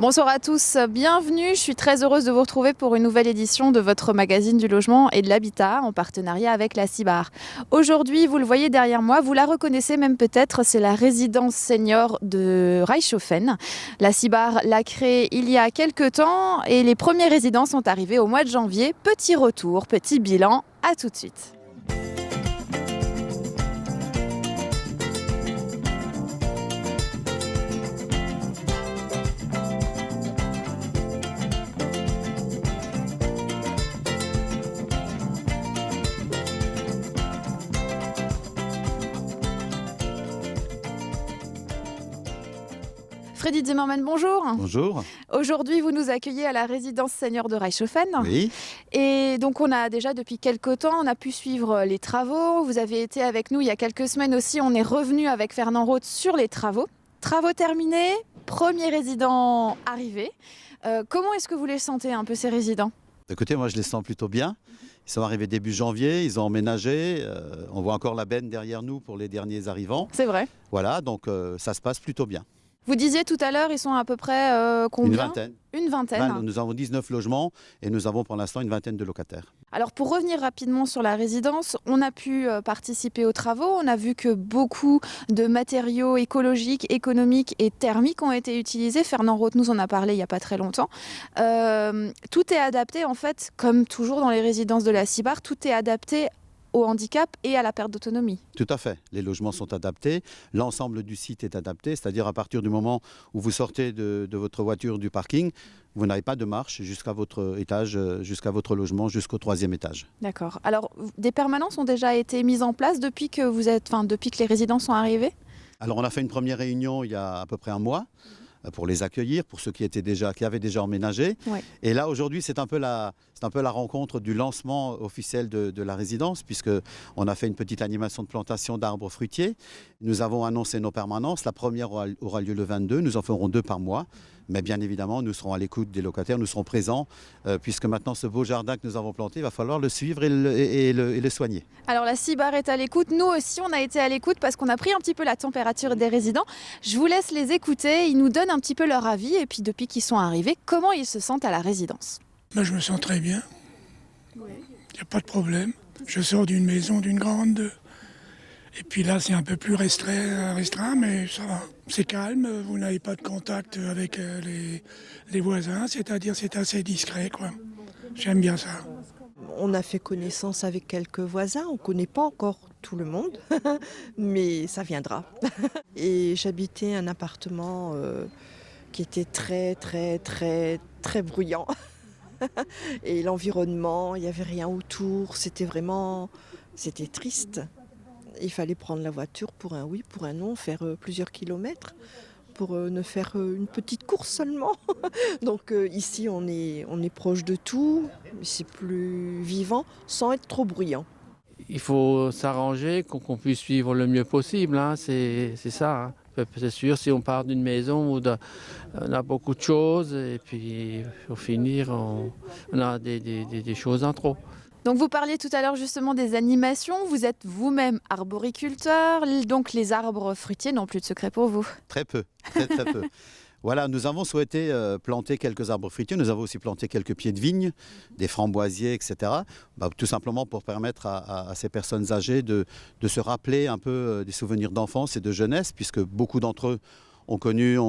Bonsoir à tous, bienvenue. Je suis très heureuse de vous retrouver pour une nouvelle édition de votre magazine du logement et de l'habitat en partenariat avec la CIBAR. Aujourd'hui, vous le voyez derrière moi, vous la reconnaissez même peut-être, c'est la résidence senior de Reichshofen. La CIBAR l'a créée il y a quelques temps et les premiers résidents sont arrivés au mois de janvier. Petit retour, petit bilan, à tout de suite. Freddy Zimmermann, bonjour. Bonjour. Aujourd'hui, vous nous accueillez à la résidence senior de Reichshofen. Oui. Et donc, on a déjà depuis quelques temps, on a pu suivre les travaux. Vous avez été avec nous il y a quelques semaines aussi. On est revenu avec Fernand Roth sur les travaux. Travaux terminés, premier résident arrivé. Comment est-ce que vous les sentez un peu ces résidents ? Écoutez, moi je les sens plutôt bien. Ils sont arrivés début janvier, ils ont emménagé. On voit encore la benne derrière nous pour les derniers arrivants. C'est vrai. Voilà, donc ça se passe plutôt bien. Vous disiez tout à l'heure, ils sont à peu près combien ? Une vingtaine. Une vingtaine. Nous avons 19 logements et nous avons pour l'instant une vingtaine de locataires. Alors pour revenir rapidement sur la résidence, on a pu participer aux travaux. On a vu que beaucoup de matériaux écologiques, économiques et thermiques ont été utilisés. Fernand Roth nous en a parlé il n'y a pas très longtemps. Tout est adapté en fait, comme toujours dans les résidences de la CIBAR, tout est adapté au handicap et à la perte d'autonomie. Tout à fait. Les logements sont adaptés. L'ensemble du site est adapté. C'est-à-dire à partir du moment où vous sortez de votre voiture du parking, vous n'avez pas de marche jusqu'à votre étage, jusqu'à votre logement, jusqu'au 3e étage. D'accord. Alors, des permanences ont déjà été mises en place depuis que depuis que les résidents sont arrivés ? Alors on a fait une première réunion il y a à peu près un mois pour les accueillir, pour ceux qui avaient déjà emménagé. Ouais. Et là aujourd'hui c'est un peu la rencontre du lancement officiel de la résidence, puisqu'on a fait une petite animation de plantation d'arbres fruitiers. Nous avons annoncé nos permanences. La première aura lieu le 22, nous en ferons 2 par mois. Mais bien évidemment, nous serons à l'écoute des locataires, nous serons présents, puisque maintenant ce beau jardin que nous avons planté, il va falloir le suivre et le soigner. Alors la CIBAR est à l'écoute, nous aussi on a été à l'écoute parce qu'on a pris un petit peu la température des résidents. Je vous laisse les écouter, ils nous donnent un petit peu leur avis et puis depuis qu'ils sont arrivés, comment ils se sentent à la résidence. Moi, je me sens très bien, il n'y a pas de problème. Je sors d'une maison d'une grande, et puis là c'est un peu plus restreint, mais ça va. C'est calme, vous n'avez pas de contact avec les voisins, c'est-à-dire c'est assez discret, quoi. J'aime bien ça. On a fait connaissance avec quelques voisins, on ne connaît pas encore tout le monde, mais ça viendra. Et j'habitais un appartement qui était très bruyant. Et l'environnement, il n'y avait rien autour, c'était triste. Il fallait prendre la voiture pour un oui, pour un non, faire plusieurs kilomètres pour ne faire une petite course seulement. Donc ici, on est proche de tout, c'est plus vivant sans être trop bruyant. Il faut s'arranger qu'on puisse suivre le mieux possible, hein. C'est ça. Hein. C'est sûr, si on part d'une maison où on a beaucoup de choses et puis au finir, on a des choses en trop. Donc vous parliez tout à l'heure justement des animations, vous êtes vous-même arboriculteur, donc les arbres fruitiers n'ont plus de secret pour vous. Très peu, très peu. Voilà, nous avons souhaité planter quelques arbres fruitiers, nous avons aussi planté quelques pieds de vigne, des framboisiers, etc. Tout simplement pour permettre à ces personnes âgées de se rappeler un peu des souvenirs d'enfance et de jeunesse, puisque beaucoup d'entre eux ont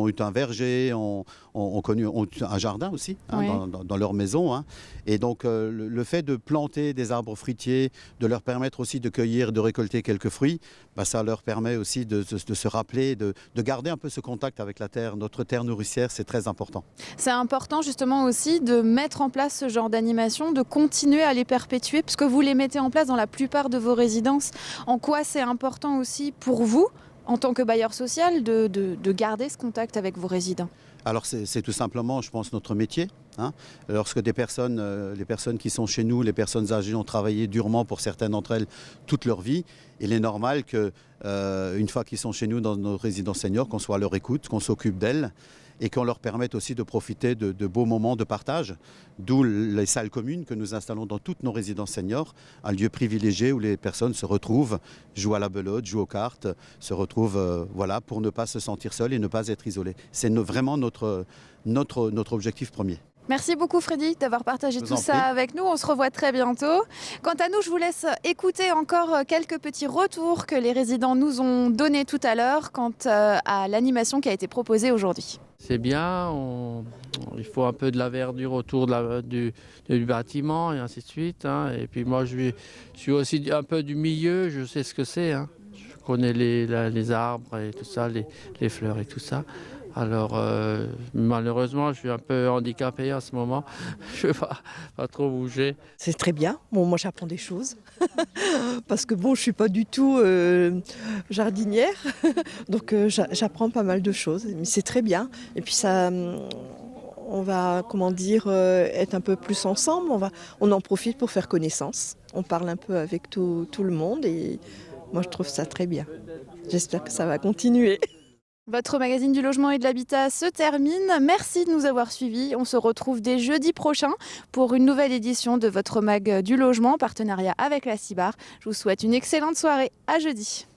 eu un verger, ont eu un jardin aussi, hein, Oui. dans leur maison. Hein. Et donc le fait de planter des arbres fruitiers, de leur permettre aussi de cueillir, de récolter quelques fruits, ça leur permet aussi de se rappeler, de garder un peu ce contact avec la terre. Notre terre nourricière, c'est très important. C'est important justement aussi de mettre en place ce genre d'animation, de continuer à les perpétuer, parce que vous les mettez en place dans la plupart de vos résidences. En quoi c'est important aussi pour vous, en tant que bailleur social, de garder ce contact avec vos résidents ? Alors c'est tout simplement, je pense, notre métier. Hein. Lorsque les personnes qui sont chez nous, les personnes âgées ont travaillé durement pour certaines d'entre elles toute leur vie, il est normal qu'une fois qu'ils sont chez nous dans nos résidences seniors, qu'on soit à leur écoute, qu'on s'occupe d'elles. et qu'on leur permette aussi de profiter de beaux moments de partage, d'où les salles communes que nous installons dans toutes nos résidences seniors, un lieu privilégié où les personnes se retrouvent, jouent à la belote, jouent aux cartes, se retrouvent pour ne pas se sentir seules et ne pas être isolées. C'est vraiment notre objectif premier. Merci beaucoup Freddy d'avoir partagé Je vous tout en ça prie. avec nous. On se revoit très bientôt. Quant à nous, je vous laisse écouter encore quelques petits retours que les résidents nous ont donnés tout à l'heure quant à l'animation qui a été proposée aujourd'hui. C'est bien, il faut un peu de la verdure autour du bâtiment et ainsi de suite, hein. Et puis moi je suis aussi un peu du milieu, je sais ce que c'est, hein. Je connais les arbres et tout ça, les fleurs et tout ça. Alors malheureusement je suis un peu handicapé en ce moment, je ne peux pas trop bouger. C'est très bien. Bon, moi j'apprends des choses. Parce que bon, je suis pas du tout jardinière. Donc j'apprends pas mal de choses. Mais c'est très bien. Et puis ça, on va, être un peu plus ensemble. On en profite pour faire connaissance. On parle un peu avec tout le monde et moi je trouve ça très bien. J'espère que ça va continuer. Votre magazine du logement et de l'habitat se termine. Merci de nous avoir suivis. On se retrouve dès jeudi prochain pour une nouvelle édition de votre mag du logement en partenariat avec la CIBAR. Je vous souhaite une excellente soirée. À jeudi.